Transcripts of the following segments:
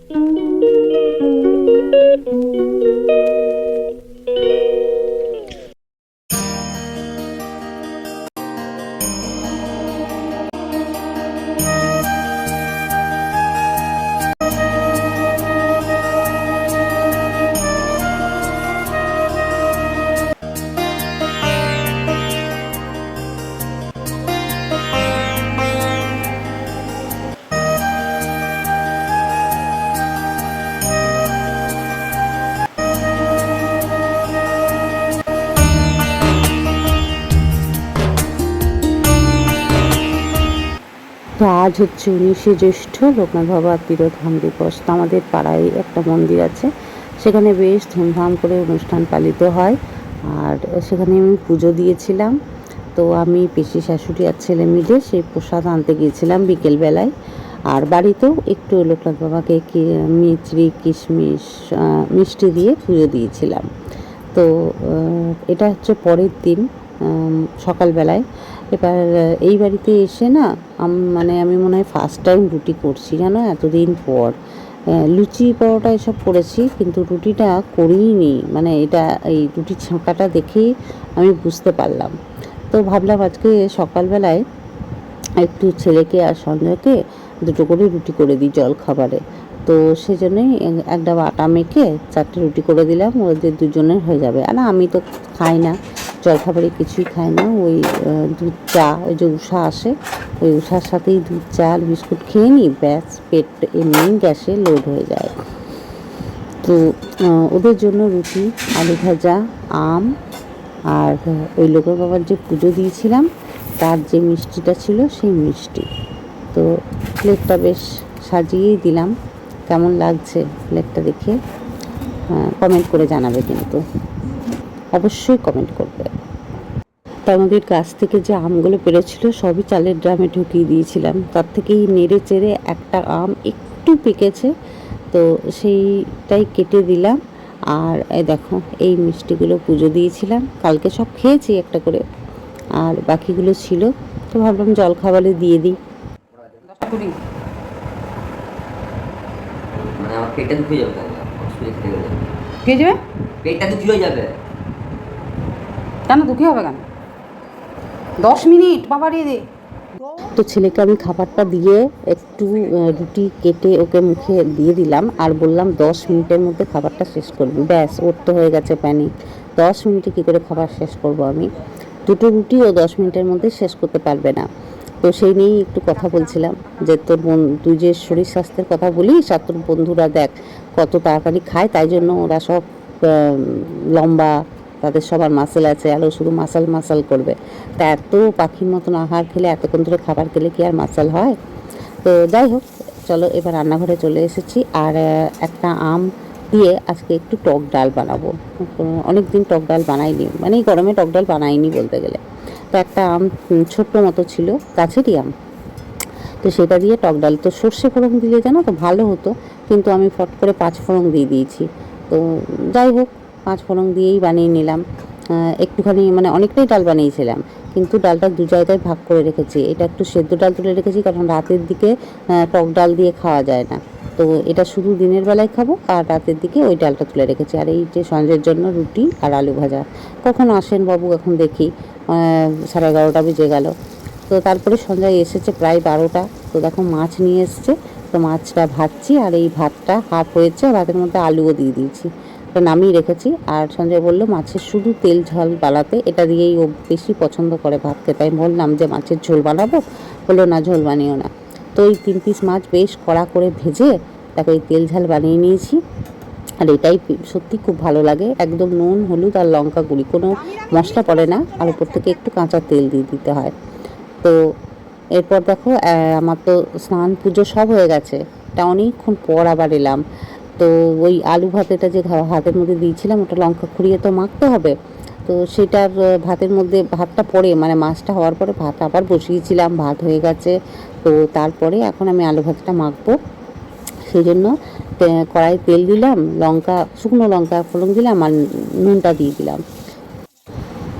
তো আজ হচ্ছে 19শে জ্যৈষ্ঠ, লোকনাথ বাবার তিরোধান দিবস। তো আমাদের পাড়ায় একটা মন্দির আছে, সেখানে বেশ ধুমধাম করে অনুষ্ঠান পালিত হয়। আর সেখানে আমি পুজো দিয়েছিলাম। তো আমি পিসি শাশুড়ি আর ছেলে মিলে সেই প্রসাদ আনতে গিয়েছিলাম বিকেলবেলায়। আর বাড়িতেও একটু লোকনাথ বাবাকে মিচড়ি কিশমিশ মিষ্টি দিয়ে পুজো দিয়েছিলাম। তো এটা হচ্ছে পরের দিন সকালবেলায়। এবার এই বাড়িতে এসে না মানে আমি মনে হয় ফার্স্ট টাইম রুটি করছি, জানো, এতদিন পর। লুচি পরোটা এসব করেছি, কিন্তু রুটিটা করিনি। মানে এটা এই রুটির ছাঁকাটা দেখেই আমি বুঝতে পারলাম। তো ভাবলাম আজকে সকালবেলায় একটু ছেলেকে আর সঞ্জয়কে দুটো করে রুটি করে দিই জলখাবারে। তো সেজন্যই একটা আটা মেখে 4টে রুটি করে দিলাম, ওদের দুজনের হয়ে যাবে। আর আমি তো খাই না জলখাবারে, কিছুই খাই না। ওই দুধ চা, ওই যে উষা আসে, ওই উষার সাথেই দুধ চা আর বিস্কুট খেয়ে নিই, ব্যাস পেট এমনি গ্যাসে লোড হয়ে যায়। তো ওদের জন্য রুটি, আলু ভাজা, আম, আর ওই লোকের বাবার যে পুজো দিয়েছিলাম তার যে মিষ্টিটা ছিল সেই মিষ্টি। তো প্লেটটা বেশ সাজিয়েই দিলাম। কেমন লাগছে প্লেটটা দেখে কমেন্ট করে জানাবে, কিন্তু অবশ্যই কমেন্ট করবে। তার মধ্যে গাছ থেকে যে আমগুলো পেরেছিল সবই চালের ড্রামে ঢুকিয়ে দিয়েছিলাম। তার থেকেই নেড়ে চেড়ে একটা আম একটু পেকেছে, তো সেইটাই কেটে দিলাম। আর দেখো এই মিষ্টিগুলো পুজো দিয়েছিলাম, কালকে সব খেয়েছি একটা করে, আর বাকিগুলো ছিল। তো ভাবলাম জলখাবারে দিয়ে দিই। মানে আমার পেটটা দুঃখে যাবে, কে যাবে? পেটটা দুঃখী হয়ে যাবে। কেন দুঃখী হবে কেন? 10 মিনিট বাবা রে। তো ছেলেকে আমি খাবারটা দিয়ে একটু রুটি কেটে ওকে মুখে দিয়ে দিলাম, আর বললাম 10 মিনিটের মধ্যে খাবারটা শেষ করবি। ব্যাস, ওর তো হয়ে গেছে প্যানিক। 10 মিনিটে কী করে খাবার শেষ করব আমি? দুটো রুটি ও 10 মিনিটের মধ্যে শেষ করতে পারবে না। তো সেই নিয়েই একটু কথা বলছিলাম যে তুই যে শরীর স্বাস্থ্যের কথা বলিস, আর তোর বন্ধুরা দেখ কত তাড়াতাড়ি খায়, তাই জন্য ওরা সব লম্বা, তাদের সবার মাসেল আছে, আরও শুধু মাসাল মাসাল করবে। তা এত পাখির মতন আহার খেলে, এতক্ষণ ধরে খাবার খেলে কি আর মাসাল হয়? তো যাই হোক, চলো এবার রান্নাঘরে চলে এসেছি। আর একটা আম দিয়ে আজকে একটু টক ডাল বানাবো। অনেক দিন টক ডাল বানাইনি, মানে এই গরমে টক ডাল বানাইনি বলতে গেলে। তো একটা আম ছোট্ট মতো ছিল, গাছেরই আম, তো সেটা দিয়ে টক ডাল। তো সর্ষে ফোড়ন দিলে জানো তো ভালো হতো, কিন্তু আমি ফট করে 5 ফোড়ন দিয়ে দিয়েছি। তো যাই হোক, 5 ফোড়ন দিয়েই বানিয়ে নিলাম। একটুখানি মানে অনেকটাই ডাল বানিয়েছিলাম, কিন্তু ডালটা দু জায়গায় ভাগ করে রেখেছি। এটা একটু সেদ্ধ ডাল তুলে রেখেছি, কারণ রাতের দিকে টক ডাল দিয়ে খাওয়া যায় না। তো এটা শুধু দিনের বেলায় খাবো, আর রাতের দিকে ওই ডালটা তুলে রেখেছি। আর এই যে সঞ্জয়ের জন্য রুটি আর আলু ভাজা। কখন আসেন বাবু এখন দেখি, 11:30 বেজে গেল। তো তারপরে সঞ্জয় এসেছে প্রায় 12টা। তো দেখো মাছ নিয়ে এসছে, তো মাছটা ভাজছি। আর এই ভাতটা হাফ হয়েছে, ভাতের মধ্যে আলুও দিয়ে দিয়েছি, তো নামিয়ে রেখেছি। আর সঞ্জয় বললো মাছের শুধু তেল ঝাল বানাতে, এটা দিয়েই ও বেশি পছন্দ করে ভাত খেতে। আমি বললাম যে মাছের ঝোল বানাবো, বললো না ঝোল বানিও না। তো এই 3 পিস মাছ বেশ কড়া করে ভেজে তাকে এই তেল ঝাল বানিয়ে নিয়েছি। আর এটাই সত্যি খুব ভালো লাগে, একদম নুন হলুদ আর লঙ্কা গুঁড়ি, কোনো মশলা পড়ে না, আর উপর থেকে একটু কাঁচা তেল দিয়ে দিতে হয়। তো এরপর দেখো আমার তো স্নান পুজো সব হয়ে গেছে। এটা অনেকক্ষণ পর আবার এলাম। তো ওই আলু ভাতেটা যে ভাতের মধ্যে দিয়েছিলাম, ওটা লঙ্কা খুঁড়িয়ে তো মাখতে হবে। তো সেটার ভাতের মধ্যে ভাতটা পড়ে, মানে মাছটা হওয়ার পরে ভাত আবার বসিয়েছিলাম, ভাত হয়ে গেছে। তো তারপরে এখন আমি আলু ভাতটা মাখবো, সেই জন্য কড়াই তেল দিলাম, লঙ্কা, শুকনো লঙ্কা ফোড়ন দিলাম, আর নুনটা দিয়ে দিলাম।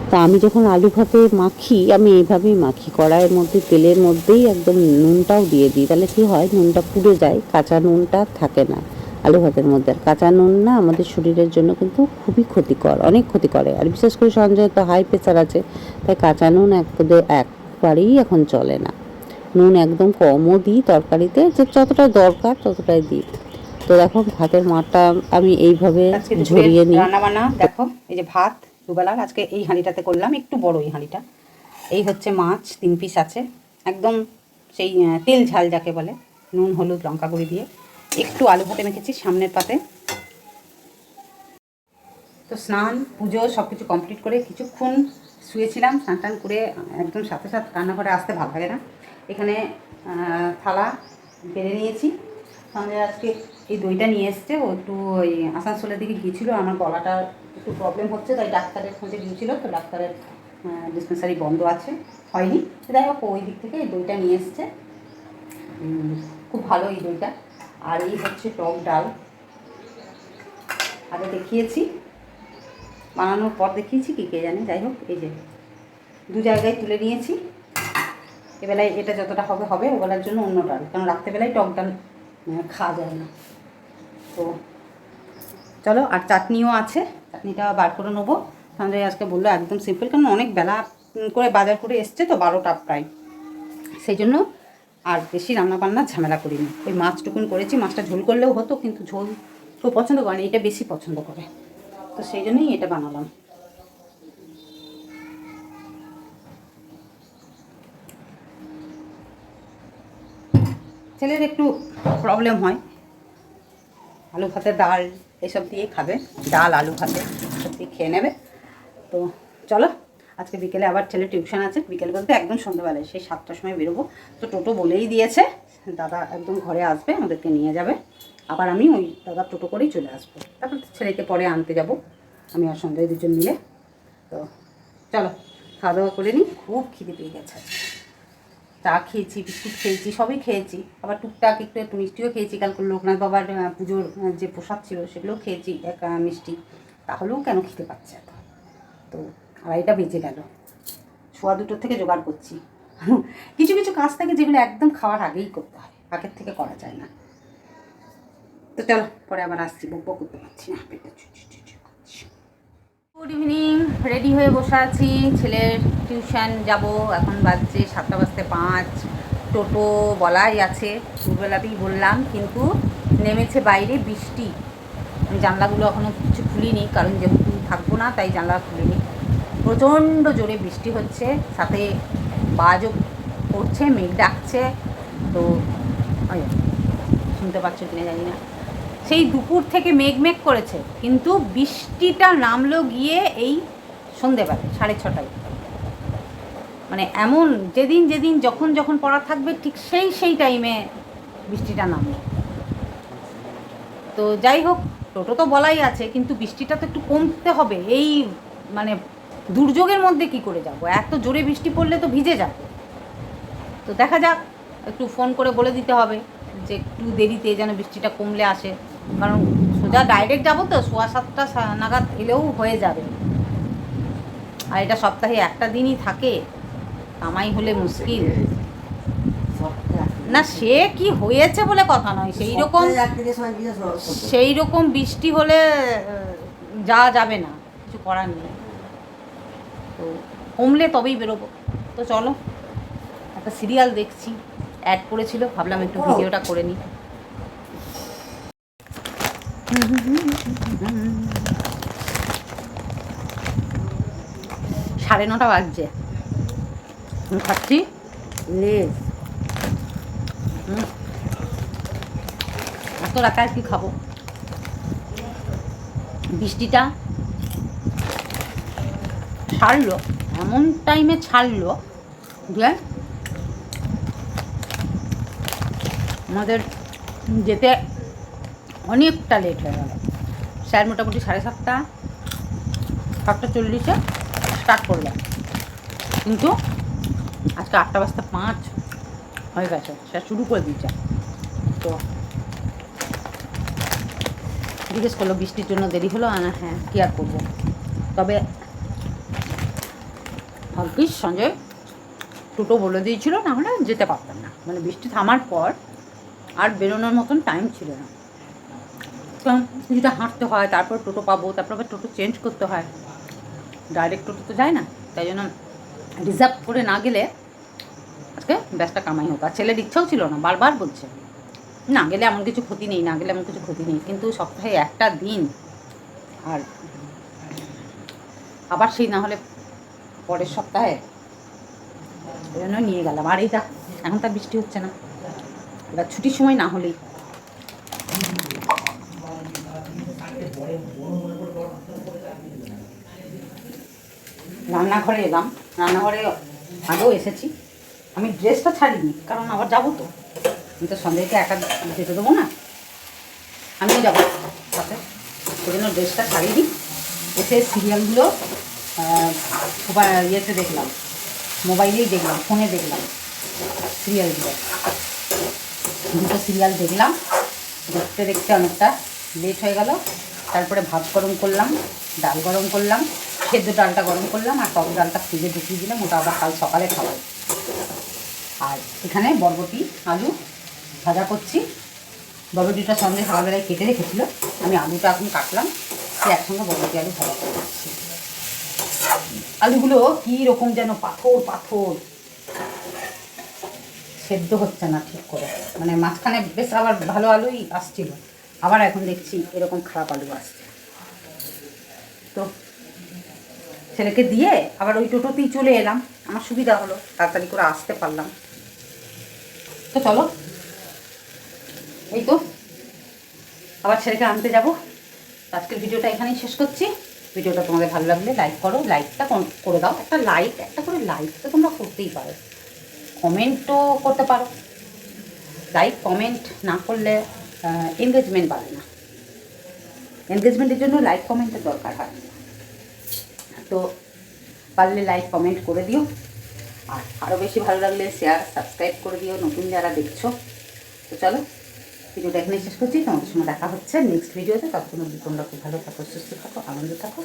তা আমি যখন আলু ভাতে মাখি, আমি এইভাবেই মাখি, কড়াইয়ের মধ্যে তেলের মধ্যেই একদম নুনটাও দিয়ে দিই। তাহলে কী হয়, নুনটা পুড়ে যায়, কাঁচা নুনটা থাকে না। আলু ভাতের মধ্যে। আর কাঁচা নুন না আমাদের শরীরের জন্য কিন্তু খুবই ক্ষতিকর, অনেক ক্ষতি করে। আর বিশেষ করে সঞ্জয় তো হাই প্রেশার আছে, তাই কাঁচা নুন একবারেই এখন চলে না। নুন একদম কমও দিই তরকারিতে, যে যতটা দরকার ততটাই দিই। তো দেখো ভাতের মাঠটা আমি এইভাবে ঝরিয়ে নিই। রান্না বান্না দেখো, এই যে ভাত দুবেলার আজকে এই হাঁড়িটাতে করলাম, একটু বড় এই হাঁড়িটা। এই হচ্ছে মাছ 3 পিস আছে, একদম সেই তেল ঝাল যাকে বলে, নুন হলুদ লঙ্কা গুঁড়ি দিয়ে। একটু আলু ভাতে মেখেছি সামনের পাতে। তো স্নান পুজো সব কিছু কমপ্লিট করে কিছুক্ষণ শুয়েছিলাম, স্নান টান করে একদম সাথে সাথে রান্নাঘরে আসতে ভালো লাগে না। এখানে থালা বেড়ে নিয়েছি। সঞ্জয় আজকে এই দইটা নিয়ে এসছে, ও একটু ওই আসানসোলের দিকে গিয়েছিলো, আমার গলাটা একটু প্রবলেম হচ্ছে, তাই ডাক্তারের খোঁজে গিয়েছিলো। তো ডাক্তারের ডিসপেন্সারি বন্ধ আছে, হয়নি। যাই হোক ওই দিক থেকে এই দইটা নিয়ে এসছে, খুব ভালো এই দইটা। আর এই হচ্ছে টক ডাল, আগে দেখিয়েছি, বানানোর পর দেখিয়েছি কি কে জানে। যাই হোক এই যে 2 জায়গায় তুলে নিয়েছি। এবেলায় এটা যতটা হবে হবে, ওবেলার জন্য অন্য ডাল, কারণ রাত্রেবেলায় টক ডাল খাওয়া যায় না। তো চলো, আর চাটনিও আছে, চাটনিটা বার করে নেবো। সঞ্জয় আজকে বললো একদম সিম্পল, কারণ অনেক বেলা করে বাজার করে এসছে তো, 12টা প্রায়, সেই জন্য আর বেশি রান্নাবান্না ঝামেলা করিনি। ওই মাছটুকুন করেছি, মাছটা ঝোল করলেও হতো, কিন্তু ঝোল খুব পছন্দ করেনি, এটা বেশি পছন্দ করে, তো সেই জন্যই এটা বানালাম। ছেলের একটু প্রবলেম হয়, আলু ভাতে ডাল এসব দিয়ে খাবে, ডাল আলু ভাতে সব দিয়ে খেয়ে নেবে। তো চলো, আজকে বিকেলে আবার ছেলে টিউশন আছে, বিকেল বলতে একদম সন্ধ্যেবেলায়, সেই 7টার সময় বেরোবো। তো টোটো বলেই দিয়েছে, দাদা একদম ঘরে আসবে, আমাদেরকে নিয়ে যাবে। আবার আমি ওই দাদার টোটো করেই চলে আসবো, তারপর ছেলেকে পরে আনতে যাব, আমি আর সঞ্জয় দুজন মিলে। তো চলো খাওয়া দাওয়া করে নিই, খুব খিদে পেয়ে গেছে। চা খেয়েছি, বিস্কুট খেয়েছি, সবই খেয়েছি, আবার টুকটাক একটু মিষ্টিও খেয়েছি। কালকে লোকনাথ বাবার পুজোর যে প্রসাদ ছিল সেগুলোও খেয়েছি, এক মিষ্টি। তাহলেও কেন খেতে পাচ্ছে এত? তো 2:30 বেজে গেল, 2:15 থেকে জোগাড় করছি। কিছু কিছু কাজ থাকে যেগুলো একদম খাওয়ার আগেই করতে হয়, আগের থেকে করা যায় না। তো চলো পরে আবার আসছি, বকবক করতে পারছি না, পেটটা করছি। গুড ইভিনিং, রেডি হয়ে বসে আছি, ছেলের টিউশন যাব। এখন বাজছে 7:05। টোটো বলাই আছে, দুবেলাতেই বললাম, কিন্তু নেমেছে বাইরে বৃষ্টি। আমি জানলাগুলো এখনও কিছু খুলিনি, কারণ যেহেতু থাকবো না তাই জানলা খুলিনি। প্রচণ্ড জোরে বৃষ্টি হচ্ছে, সাথে বাজও পড়ছে, মেঘ ডাকছে। তো শুনতে পাচ্ছ কিনা জানি না, সেই দুপুর থেকে মেঘ করেছে, কিন্তু বৃষ্টিটা নামলো গিয়ে এই সন্ধেবেলা 6:30টায়। মানে এমন যেদিন যেদিন যখন যখন পড়া থাকবে ঠিক সেই টাইমে বৃষ্টিটা নামলো। তো যাই হোক, টোটো তো বলাই আছে, কিন্তু বৃষ্টিটা তো একটু কমতে হবে। এই মানে দুর্যোগের মধ্যে কি করে যাব? এত জোরে বৃষ্টি পড়লে তো ভিজে যাবে। তো দেখা যাক, একটু ফোন করে বলে দিতে হবে যে একটু দেরিতে যেন বৃষ্টিটা কমলে আসে, কারণ সোজা ডাইরেক্ট যাবো তো, 7:15 নাগাদ এলেও হয়ে যাবে। আর এটা সপ্তাহে একটা দিনই থাকে, কামাই হলে মুশকিল না। সে কি হয়েছে বলে কথা নয়, সেই রকম বৃষ্টি হলে যাওয়া যাবে না, কিছু করার নেই। তো কমলে তবেই বেরোবো। তো চলো, একটা সিরিয়াল দেখছি, অ্যাড করেছিল, ভাবলাম একটু ভিডিওটা করে নিই। 9:30 বাজছে, খাচ্ছি লেজ। এত রাতে আর কি খাবো? বৃষ্টিটা ছাড়লো, এমন টাইমে ছাড়লো যে আমাদের যেতে অনেকটা লেট হয়ে গেল। স্যার মোটামুটি 7:30, 7:40 স্টার্ট করলাম, কিন্তু আজকে 8:05 হয়ে গেছে, স্যার শুরু করে দিয়েছে। তো জিজ্ঞেস করলো বৃষ্টির জন্য দেরি হলো, না হ্যাঁ কী আর করবো। তবে ভাগ্যিস সঞ্জয় টোটো বলে দিয়েছিল, না হলে যেতে পারতাম না। মানে বৃষ্টি থামার পর আর বেরোনোর মতন টাইম ছিল না। কারণ কিছুটা হাঁটতে হয়, তারপর টোটো পাবো, তারপর আবার টোটো চেঞ্জ করতে হয়, ডাইরেক্ট টোটো তো যায় না। তাই জন্য রিজার্ভ করে না গেলে আজকে ব্যাসটা কামাই হতো। আর ছেলের ইচ্ছাও ছিল না, বারবার বলছে না গেলে এমন কিছু ক্ষতি নেই, না গেলে এমন কিছু ক্ষতি নেই, কিন্তু সপ্তাহে একটা দিন আর আবার সেই না হলে পরের সপ্তাহে, ওই জন্য নিয়ে গেলাম। আর এইটা এখন তার বৃষ্টি হচ্ছে না, এবার ছুটির সময় না হলেই। রান্নাঘরে এলাম, রান্নাঘরে আগেও এসেছি, আমি ড্রেসটা ছাড়িনি কারণ আবার যাবো তো, আমি তো সন্দেহকে একা যেতে দেবো না, আমিও যাবো সাথে, সেই জন্য ড্রেসটা ছাড়িনি। এসে সিরিয়ালগুলো ইয়েতে দেখলাম, মোবাইলেই দেখলাম, ফোনে দেখলাম সিরিয়ালগুলো, দুটো সিরিয়াল দেখলাম, দেখতে দেখতে অনেকটা লেট হয়ে গেল। তারপরে ভাত গরম করলাম, ডাল গরম করলাম, সেদ্ধ ডালটা গরম করলাম, আর টক ডালটা ফ্রিজে ঢুকিয়ে দিলাম, ওটা আবার কাল সকালে খাবো। আর এখানে বরবটি আলু ভাজা করছি, বরবটিটা সঙ্গে সকালবেলায় কেটে রেখেছিল, আমি আলুটা এখন কাটলাম, সে একসঙ্গে বরবটি আলু ভাজা করে দিচ্ছি। আলুগুলো কী রকম যেন পাথর পাথর, সেদ্ধ হচ্ছে না ঠিক করে, মানে মাঝখানে বেশ আবার ভালো আলুই আসছিল, আবার এখন দেখছি এরকম খারাপ আলু আসছে। তো ছেলেকে দিয়ে আবার ওই টোটোতেই চলে এলাম, আমার সুবিধা হলো, তাড়াতাড়ি করে আসতে পারলাম। তো চলো, এই তো আবার ছেলেকে আনতে যাব। আজকের ভিডিওটা এখানেই শেষ করছি। ভিডিওটা তোমাদের ভালো লাগলে লাইক করো, লাইকটা করে দাও, একটা করে লাইক তো তোমরা করতেই পারো, কমেন্টও করতে পারো। লাইক কমেন্ট না করলে এনগেজমেন্ট বাড়ে না, এনগেজমেন্টের জন্য লাইক কমেন্টের দরকার হয়। তো পারলে লাইক কমেন্ট করে দিও, আর আরও বেশি ভালো লাগলে শেয়ার সাবস্ক্রাইব করে দিও নতুন যারা দেখছো। তো চলো, ভিডিওটা এখানে শেষ করছি, তোমাদের সঙ্গে দেখা হচ্ছে নেক্সট ভিডিওতে। ততক্ষণ তোমরা খুব ভালো থাকো, সুস্থ থাকো, আনন্দ থাকো।